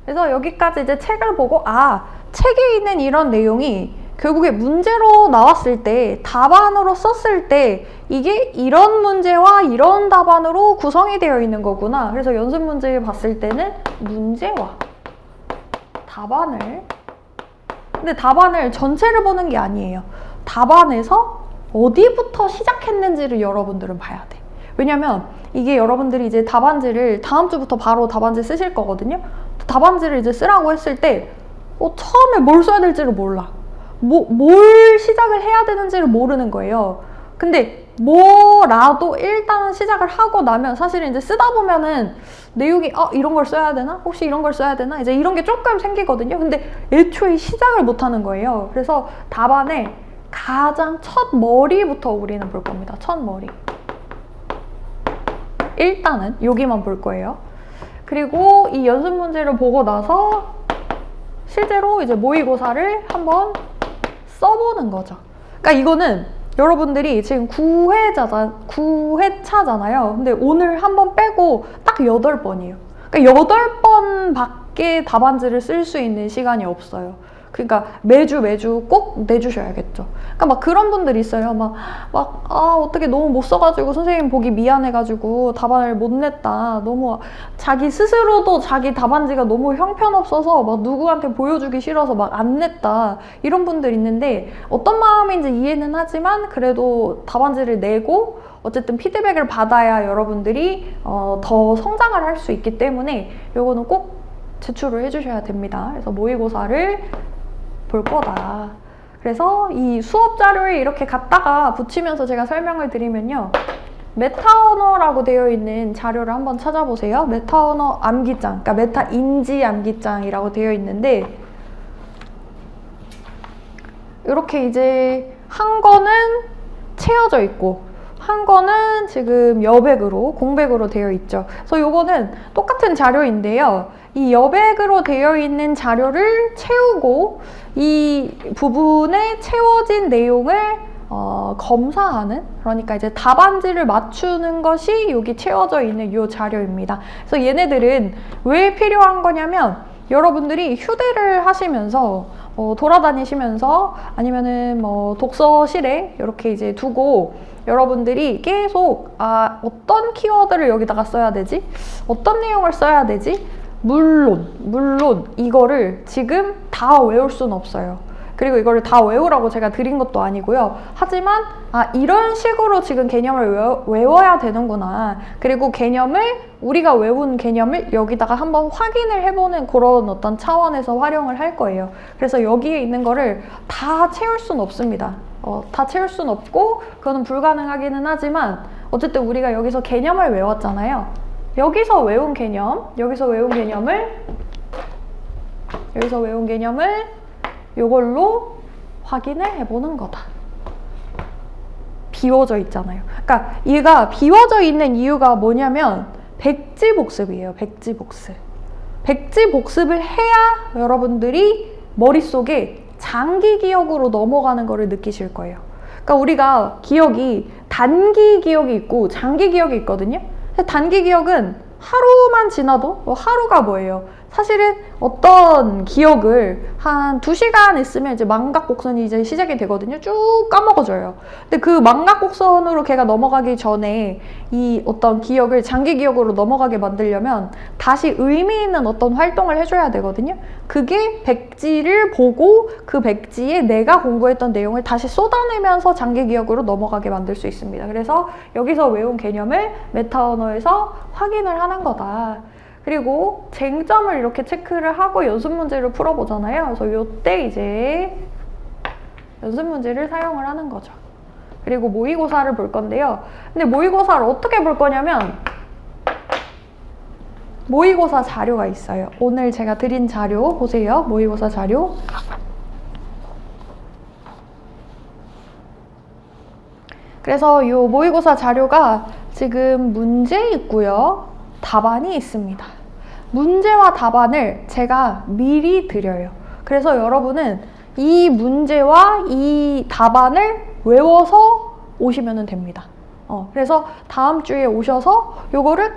그래서 여기까지 이제 책을 보고 책에 있는 이런 내용이 결국에 문제로 나왔을 때, 답안으로 썼을 때 이게 이런 문제와 이런 답안으로 구성이 되어 있는 거구나. 그래서 연습 문제 봤을 때는 문제와 답안을, 근데 답안을 전체를 보는 게 아니에요. 답안에서 어디부터 시작했는지를 여러분들은 봐야 돼. 왜냐면 이게 여러분들이 이제 답안지를 다음 주부터 바로 답안지 쓰실 거거든요. 답안지를 이제 쓰라고 했을 때 처음에 뭘 써야 될지를 몰라. 뭘 시작을 해야 되는지를 모르는 거예요. 근데 뭐라도 일단 시작을 하고 나면 사실은 이제 쓰다 보면은 내용이 이런 걸 써야 되나? 혹시 이런 걸 써야 되나? 이제 이런 게 조금 생기거든요. 근데 애초에 시작을 못 하는 거예요. 그래서 답안의 가장 첫 머리부터 우리는 볼 겁니다. 첫 머리. 일단은 여기만 볼 거예요. 그리고 이 연습 문제를 보고 나서 실제로 이제 모의고사를 한번 써보는 거죠. 그러니까 이거는 여러분들이 지금 9회차잖아요. 근데 오늘 한 번 빼고 딱 8번이에요. 그러니까 8번밖에 답안지를 쓸 수 있는 시간이 없어요. 그러니까 매주 꼭 내주셔야겠죠. 그러니까 막 그런 분들이 있어요. 어떻게 너무 못 써가지고 선생님 보기 미안해가지고 답안을 못 냈다. 너무 자기 스스로도 자기 답안지가 너무 형편없어서 막 누구한테 보여주기 싫어서 막 안 냈다. 이런 분들 있는데 어떤 마음인지 이해는 하지만 그래도 답안지를 내고 어쨌든 피드백을 받아야 여러분들이 더 성장을 할 수 있기 때문에 요거는 꼭 제출을 해주셔야 됩니다. 그래서 모의고사를 볼 거다. 그래서 이 수업 자료에 이렇게 갖다가 붙이면서 제가 설명을 드리면요. 메타 언어라고 되어 있는 자료를 한번 찾아보세요. 메타 언어 암기장, 그러니까 메타 인지 암기장이라고 되어 있는데 이렇게 이제 한 거는 채워져 있고 한 거는 지금 여백으로, 공백으로 되어 있죠. 그래서 요거는 똑같은 자료인데요. 이 여백으로 되어 있는 자료를 채우고 이 부분에 채워진 내용을 검사하는, 그러니까 이제 답안지를 맞추는 것이 여기 채워져 있는 이 자료입니다. 그래서 얘네들은 왜 필요한 거냐면 여러분들이 휴대를 하시면서 돌아다니시면서 아니면은 뭐 독서실에 이렇게 이제 두고 여러분들이 계속 어떤 키워드를 여기다가 써야 되지? 어떤 내용을 써야 되지? 물론 이거를 지금 다 외울 수는 없어요. 그리고 이거를 다 외우라고 제가 드린 것도 아니고요. 하지만 이런 식으로 지금 개념을 외워야 되는구나. 그리고 우리가 외운 개념을 여기다가 한번 확인을 해보는 그런 어떤 차원에서 활용을 할 거예요. 그래서 여기에 있는 거를 다 채울 수는 없습니다. 다 채울 수는 없고 그거는 불가능하기는 하지만 어쨌든 우리가 여기서 개념을 외웠잖아요. 여기서 외운 개념을 요걸로 확인을 해보는 거다. 비워져 있잖아요. 그러니까 얘가 비워져 있는 이유가 뭐냐면 백지 복습이에요. 백지 복습을 해야 여러분들이 머릿속에 장기 기억으로 넘어가는 거를 느끼실 거예요. 그러니까 우리가 기억이 단기 기억이 있고 장기 기억이 있거든요. 단기 기억은 하루만 지나도 하루가 뭐예요? 사실은 어떤 기억을 한 2시간 있으면 이제 망각곡선이 이제 시작이 되거든요. 쭉 까먹어져요. 근데 그 망각곡선으로 걔가 넘어가기 전에 이 어떤 기억을 장기 기억으로 넘어가게 만들려면 다시 의미 있는 어떤 활동을 해줘야 되거든요. 그게 백지를 보고 그 백지에 내가 공부했던 내용을 다시 쏟아내면서 장기 기억으로 넘어가게 만들 수 있습니다. 그래서 여기서 외운 개념을 메타 언어에서 확인을 하는 거다. 그리고 쟁점을 이렇게 체크를 하고 연습 문제를 풀어보잖아요. 그래서 이때 이제 연습 문제를 사용을 하는 거죠. 그리고 모의고사를 볼 건데요. 근데 모의고사를 어떻게 볼 거냐면 모의고사 자료가 있어요. 오늘 제가 드린 자료 보세요. 모의고사 자료. 그래서 이 모의고사 자료가 지금 문제 있고요. 답안이 있습니다. 문제와 답안을 제가 미리 드려요. 그래서 여러분은 이 문제와 이 답안을 외워서 오시면 됩니다. 그래서 다음 주에 오셔서 요거를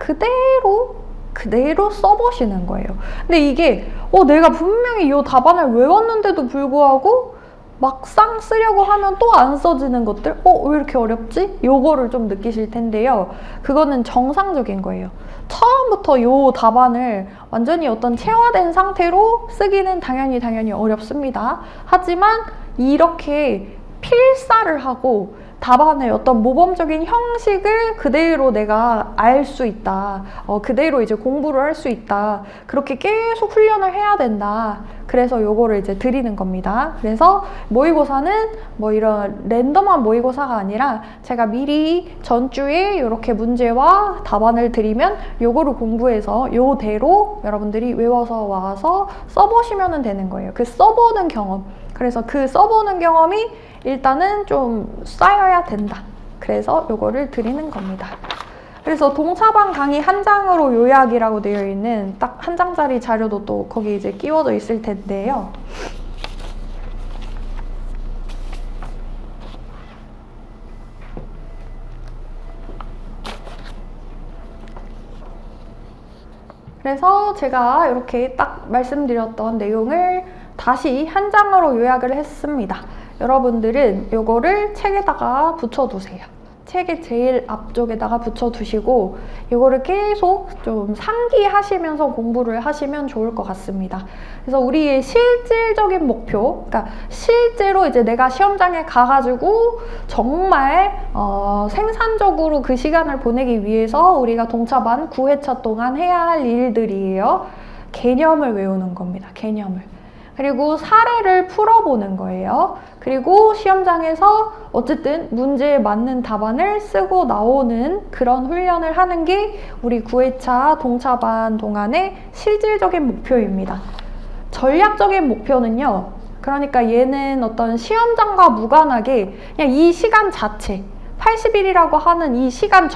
그대로 써보시는 거예요. 근데 이게 내가 분명히 이 답안을 외웠는데도 불구하고 막상 쓰려고 하면 또 안 써지는 것들? 왜 이렇게 어렵지? 요거를 좀 느끼실 텐데요. 그거는 정상적인 거예요. 처음부터 요 답안을 완전히 어떤 체화된 상태로 쓰기는 당연히 어렵습니다. 하지만 이렇게 필사를 하고 답안의 어떤 모범적인 형식을 그대로 내가 알 수 있다. 그대로 이제 공부를 할 수 있다. 그렇게 계속 훈련을 해야 된다. 그래서 요거를 이제 드리는 겁니다. 그래서 모의고사는 뭐 이런 랜덤한 모의고사가 아니라 제가 미리 전주에 이렇게 문제와 답안을 드리면 요거를 공부해서 요대로 여러분들이 외워서 와서 써보시면 되는 거예요. 그 써보는 경험. 그래서 그 써보는 경험이 일단은 좀 쌓여야 된다. 그래서 요거를 드리는 겁니다. 그래서 동사방 강의 한 장으로 요약이라고 되어 있는 딱 한 장짜리 자료도 또 거기 이제 끼워져 있을 텐데요. 그래서 제가 이렇게 딱 말씀드렸던 내용을 다시 한 장으로 요약을 했습니다. 여러분들은 요거를 책에다가 붙여두세요. 책의 제일 앞쪽에다가 붙여두시고 이거를 계속 좀 상기하시면서 공부를 하시면 좋을 것 같습니다. 그래서 우리의 실질적인 목표, 그러니까 실제로 이제 내가 시험장에 가가지고 정말 생산적으로 그 시간을 보내기 위해서 우리가 동차반 9회차 동안 해야 할 일들이에요. 개념을 외우는 겁니다. 개념을. 그리고 사례를 풀어보는 거예요. 그리고 시험장에서 어쨌든 문제에 맞는 답안을 쓰고 나오는 그런 훈련을 하는 게 우리 9회차 동차반 동안의 실질적인 목표입니다. 전략적인 목표는요. 그러니까 얘는 어떤 시험장과 무관하게 그냥 이 시간 자체, 80일이라고 하는 이 시간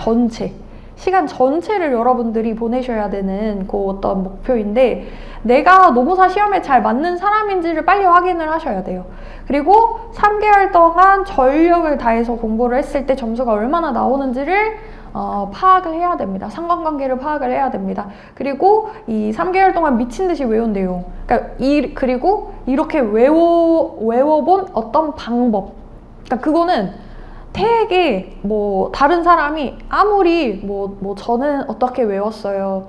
전체를 여러분들이 보내셔야 되는 그 어떤 목표인데, 내가 노무사 시험에 잘 맞는 사람인지를 빨리 확인을 하셔야 돼요. 그리고 3개월 동안 전력을 다해서 공부를 했을 때 점수가 얼마나 나오는지를 파악을 해야 됩니다. 상관관계를 파악을 해야 됩니다. 그리고 이 3개월 동안 미친 듯이 외운 내용, 그리고 이렇게 외워본 어떤 방법, 그러니까 그거는 되게 뭐 다른 사람이 아무리 뭐 저는 어떻게 외웠어요,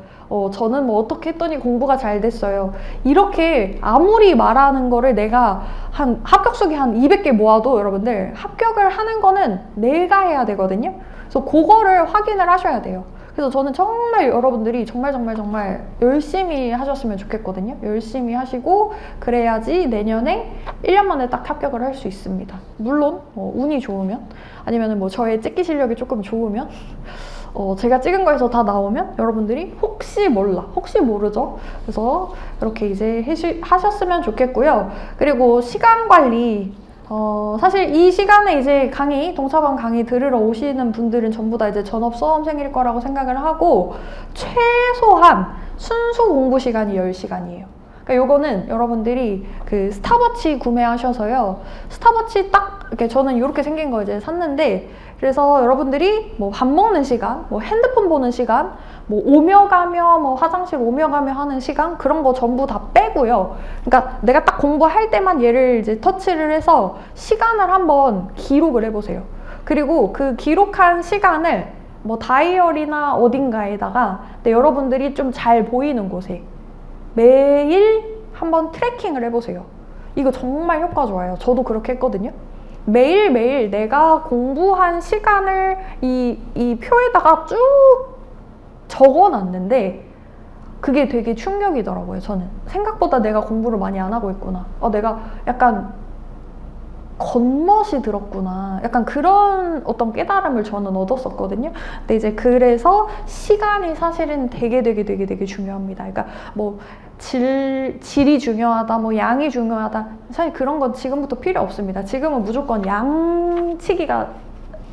저는 뭐 어떻게 했더니 공부가 잘 됐어요, 이렇게 아무리 말하는 거를 내가 한 합격수기 한 200개 모아도 여러분들 합격을 하는 거는 내가 해야 되거든요. 그래서 그거를 확인을 하셔야 돼요. 그래서 저는 정말 여러분들이 정말 열심히 하셨으면 좋겠거든요. 열심히 하시고 그래야지 내년에 1년 만에 딱 합격을 할 수 있습니다. 물론 운이 좋으면, 아니면 뭐 저의 찍기 실력이 조금 좋으면, 제가 찍은 거에서 다 나오면 여러분들이 혹시 모르죠. 그래서 이렇게 이제 하셨으면 좋겠고요. 그리고 시간 관리, 사실 이 시간에 이제 동차반 강의 들으러 오시는 분들은 전부 다 이제 전업 수험생일 거라고 생각을 하고, 최소한 순수 공부 시간이 10시간이에요. 그러니까 요거는 여러분들이 그 스탑워치 구매하셔서요. 스탑워치 이렇게 저는 이렇게 생긴 거 이제 샀는데, 그래서 여러분들이 뭐 밥 먹는 시간, 뭐 핸드폰 보는 시간, 뭐 오며 가며, 뭐 화장실 오며 가며 하는 시간, 그런 거 전부 다 빼고요. 그러니까 내가 딱 공부할 때만 얘를 이제 터치를 해서 시간을 한번 기록을 해보세요. 그리고 그 기록한 시간을 뭐 다이어리나 어딘가에다가 여러분들이 좀 잘 보이는 곳에 매일 한번 트래킹을 해보세요. 이거 정말 효과 좋아요. 저도 그렇게 했거든요. 매일매일 내가 공부한 시간을 이 표에다가 쭉 적어놨는데, 그게 되게 충격이더라고요. 저는 생각보다 내가 공부를 많이 안 하고 있구나, 내가 약간 겉멋이 들었구나, 약간 그런 어떤 깨달음을 저는 얻었었거든요. 근데 이제 그래서 시간이 사실은 되게 중요합니다. 그러니까 뭐 질이 중요하다, 뭐 양이 중요하다, 사실 그런 건 지금부터 필요 없습니다. 지금은 무조건 양치기가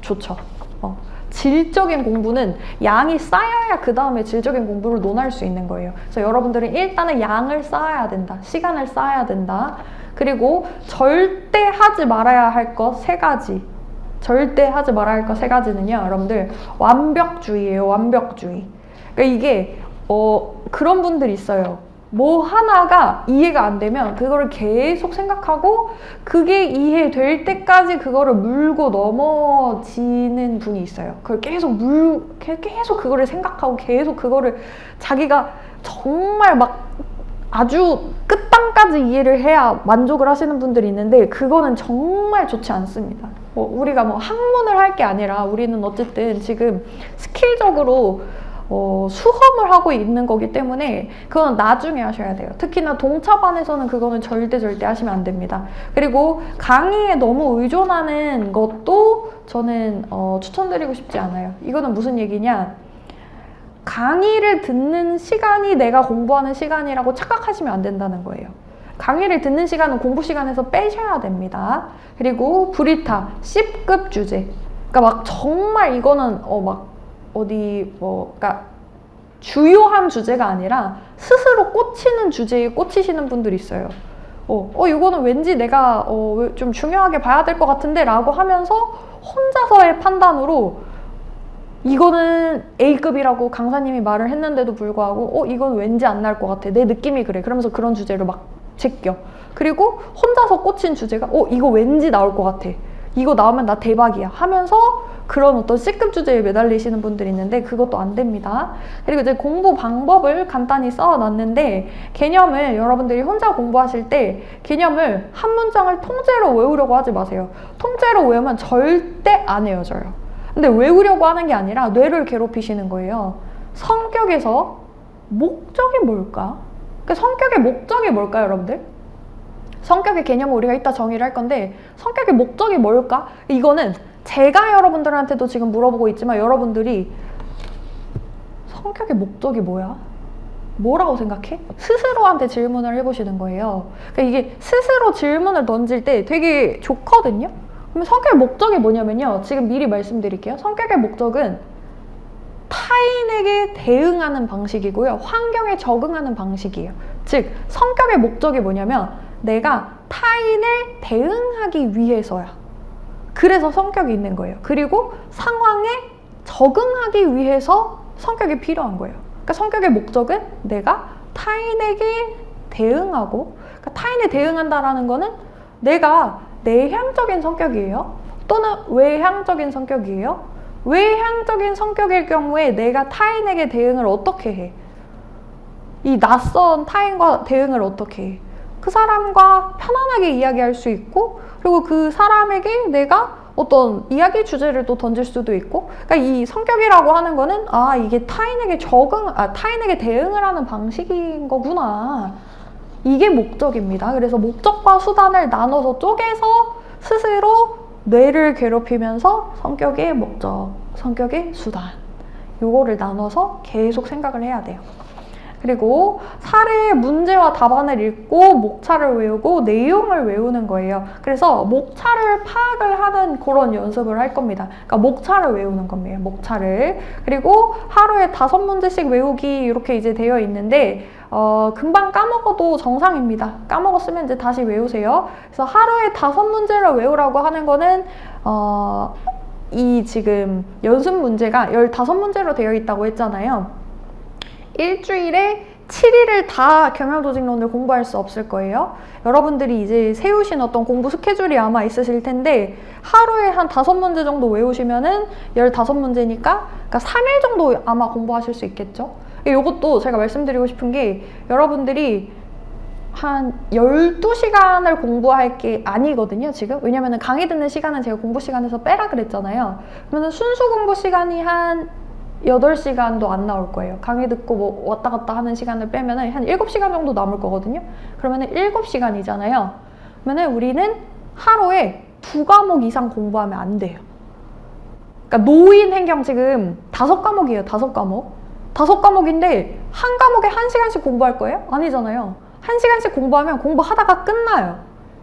좋죠. 질적인 공부는 양이 쌓여야 그 다음에 질적인 공부를 논할 수 있는 거예요. 그래서 여러분들은 일단은 양을 쌓아야 된다, 시간을 쌓아야 된다. 그리고 절대 하지 말아야 할 것 3가지. 절대 하지 말아야 할 것 3가지는요, 여러분들, 완벽주의예요. 완벽주의. 그러니까 이게 그런 분들이 있어요. 뭐 하나가 이해가 안 되면 그거를 계속 생각하고 그게 이해될 때까지 그거를 물고 넘어지는 분이 있어요. 그걸 계속 그거를 생각하고 계속 그거를 자기가 정말 막 아주 끝단까지 이해를 해야 만족을 하시는 분들이 있는데, 그거는 정말 좋지 않습니다. 우리가 뭐 학문을 할 게 아니라 우리는 어쨌든 지금 스킬적으로 수험을 하고 있는 거기 때문에 그거는 나중에 하셔야 돼요. 특히나 동차반에서는 그거는 절대 하시면 안 됩니다. 그리고 강의에 너무 의존하는 것도 저는 추천드리고 싶지 않아요. 이거는 무슨 얘기냐, 강의를 듣는 시간이 내가 공부하는 시간이라고 착각하시면 안 된다는 거예요. 강의를 듣는 시간은 공부 시간에서 빼셔야 됩니다. 그리고 브리타, C급 주제, 그러니까 막 정말 이거는 그러니까 주요한 주제가 아니라 스스로 꽂히는 주제에 꽂히시는 분들이 있어요. 이거는 왠지 내가 좀 중요하게 봐야 될 것 같은데 라고 하면서 혼자서의 판단으로 이거는 A급이라고 강사님이 말을 했는데도 불구하고 이건 왠지 안 나올 것 같아, 내 느낌이 그래, 그러면서 그런 주제를 막 제껴. 그리고 혼자서 꽂힌 주제가 이거 왠지 나올 것 같아, 이거 나오면 나 대박이야 하면서 그런 어떤 C급 주제에 매달리시는 분들이 있는데, 그것도 안 됩니다. 그리고 이제 공부 방법을 간단히 써놨는데, 개념을 여러분들이 혼자 공부하실 때 개념을 한 문장을 통째로 외우려고 하지 마세요. 통째로 외우면 절대 안 외워져요. 근데 외우려고 하는 게 아니라 뇌를 괴롭히시는 거예요. 성격에서 목적이 뭘까? 그러니까 성격의 목적이 뭘까요, 여러분들? 성격의 개념을 우리가 이따 정의를 할 건데, 성격의 목적이 뭘까? 이거는 제가 여러분들한테도 지금 물어보고 있지만, 여러분들이 성격의 목적이 뭐야? 뭐라고 생각해? 스스로한테 질문을 해보시는 거예요. 그러니까 이게 스스로 질문을 던질 때 되게 좋거든요? 그럼 성격의 목적이 뭐냐면요. 지금 미리 말씀드릴게요. 성격의 목적은 타인에게 대응하는 방식이고요. 환경에 적응하는 방식이에요. 즉, 성격의 목적이 뭐냐면 내가 타인을 대응하기 위해서야. 그래서 성격이 있는 거예요. 그리고 상황에 적응하기 위해서 성격이 필요한 거예요. 그러니까 성격의 목적은 내가 타인에게 대응하고, 그러니까 타인에 대응한다라는 거는 내가 내향적인 성격이에요. 또는 외향적인 성격이에요. 외향적인 성격일 경우에 내가 타인에게 대응을 어떻게 해? 이 낯선 타인과 대응을 어떻게 해? 그 사람과 편안하게 이야기할 수 있고, 그리고 그 사람에게 내가 어떤 이야기 주제를 또 던질 수도 있고, 그러니까 이 성격이라고 하는 거는 이게 타인에게 대응을 하는 방식인 거구나. 이게 목적입니다. 그래서 목적과 수단을 나눠서 쪼개서 스스로 뇌를 괴롭히면서 성격의 목적, 성격의 수단, 요거를 나눠서 계속 생각을 해야 돼요. 그리고 사례의 문제와 답안을 읽고 목차를 외우고 내용을 외우는 거예요. 그래서 목차를 파악을 하는 그런 연습을 할 겁니다. 그러니까 목차를 외우는 겁니다. 목차를. 그리고 하루에 5문제씩 외우기 이렇게 이제 되어 있는데 금방 까먹어도 정상입니다. 까먹었으면 이제 다시 외우세요. 그래서 하루에 5문제를 외우라고 하는 거는 이 지금 연습 문제가 15문제로 되어 있다고 했잖아요. 일주일에 7일을 다 경영조직론을 공부할 수 없을 거예요. 여러분들이 이제 세우신 어떤 공부 스케줄이 아마 있으실 텐데 하루에 한 5문제 정도 외우시면은 15문제니까 그러니까 3일 정도 아마 공부하실 수 있겠죠. 이것도 제가 말씀드리고 싶은 게 여러분들이 한 12시간을 공부할 게 아니거든요, 지금. 왜냐면은 강의 듣는 시간은 제가 공부 시간에서 빼라 그랬잖아요. 그러면 순수 공부 시간이 한 8시간도 안 나올 거예요. 강의 듣고 뭐 왔다 갔다 하는 시간을 빼면은 한 7시간 정도 남을 거거든요. 그러면은 7시간이잖아요. 그러면은 우리는 하루에 2과목 이상 공부하면 안 돼요. 그러니까 노인 행정 지금 5과목이에요. 5과목. 5과목인데 한 과목에 1시간씩 공부할 거예요? 아니잖아요. 1시간씩 공부하면 공부하다가 끝나요.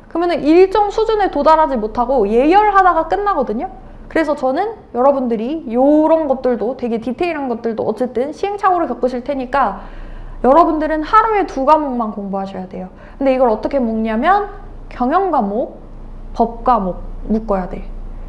그러면은 일정 수준에 도달하지 못하고 예열하다가 끝나거든요. 그래서 저는 여러분들이 이런 것들도 되게 디테일한 것들도 어쨌든 시행착오를 겪으실 테니까 여러분들은 하루에 2과목만 공부하셔야 돼요. 근데 이걸 어떻게 묶냐면 경영과목, 법과목 묶어야 돼.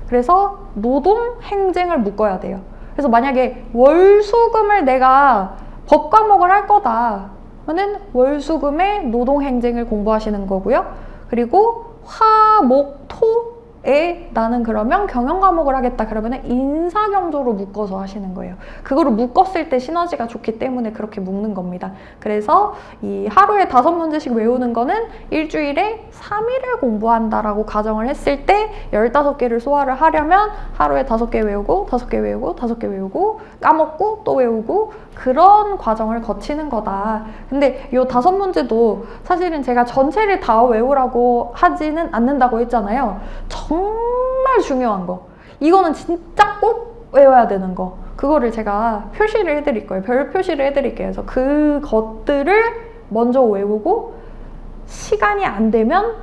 그래서 노동행정을 묶어야 돼요. 그래서 만약에 월수금을 내가 법과목을 할 거다 그러면 월수금의 노동행정을 공부하시는 거고요. 그리고 화, 목, 토에 나는 그러면 경영과목을 하겠다 그러면 인사경조로 묶어서 하시는 거예요. 그거를 묶었을 때 시너지가 좋기 때문에 그렇게 묶는 겁니다. 그래서 이 하루에 5문제씩 외우는 거는 일주일에 3일을 공부한다라고 가정을 했을 때 15개를 소화를 하려면 하루에 5개 외우고 5개 외우고 5개 외우고 까먹고 또 외우고 그런 과정을 거치는 거다. 근데 이 5문제도 사실은 제가 전체를 다 외우라고 하지는 않는다고 했잖아요. 정말 중요한 거. 이거는 진짜 꼭 외워야 되는 거. 그거를 제가 표시를 해드릴 거예요. 별 표시를 해드릴게요. 그래서 그것들을 먼저 외우고 시간이 안 되면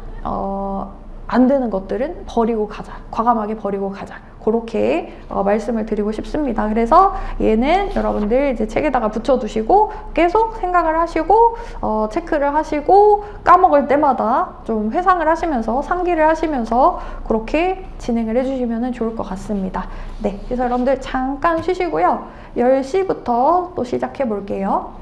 안 되는 것들은 버리고 가자. 과감하게 버리고 가자. 그렇게 말씀을 드리고 싶습니다. 그래서 얘는 여러분들 이제 책에다가 붙여두시고 계속 생각을 하시고 체크를 하시고 까먹을 때마다 좀 회상을 하시면서 상기를 하시면서 그렇게 진행을 해주시면 좋을 것 같습니다. 네, 그래서 여러분들 잠깐 쉬시고요. 10시부터 또 시작해 볼게요.